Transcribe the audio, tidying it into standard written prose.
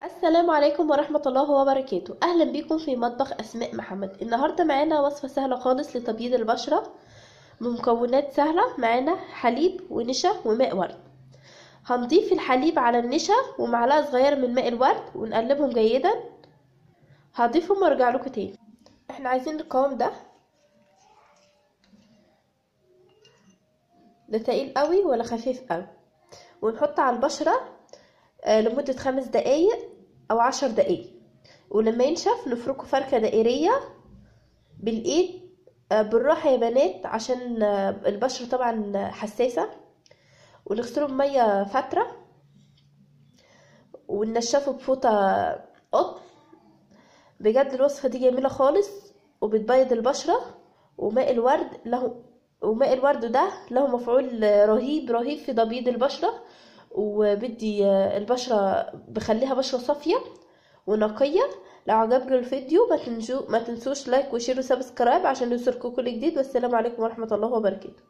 السلام عليكم ورحمة الله وبركاته. أهلا بكم في مطبخ أسماء محمد. النهاردة معانا وصفة سهلة خالص لتبييض البشرة بمكونات سهلة. معانا حليب ونشا وماء ورد. هنضيف الحليب على النشا ومعلقة صغيرة من ماء الورد ونقلبهم جيدا. هضيفهم وارجع لكم تاني. احنا عايزين القوام ده تقيل قوي ولا خفيف قوي، ونحط على البشرة لمدة 5 دقايق أو 10 دقايق، ولما ينشف نفركه فركة دائرية بالايد. بالراحة يا بنات عشان البشرة طبعا حساسة. ونغسله بمية فترة وننشفه بفوطة قطن. بجد الوصفة دي جميلة خالص وبتبيض البشرة. وماء الورد ده له مفعول رهيب رهيب في تبييض البشرة، وبدي البشرة بخليها بشرة صافية ونقية. لو عجبكم الفيديو ما تنسوش لايك وشير وسبسكرايب عشان يوصلكم كل جديد. والسلام عليكم ورحمة الله وبركاته.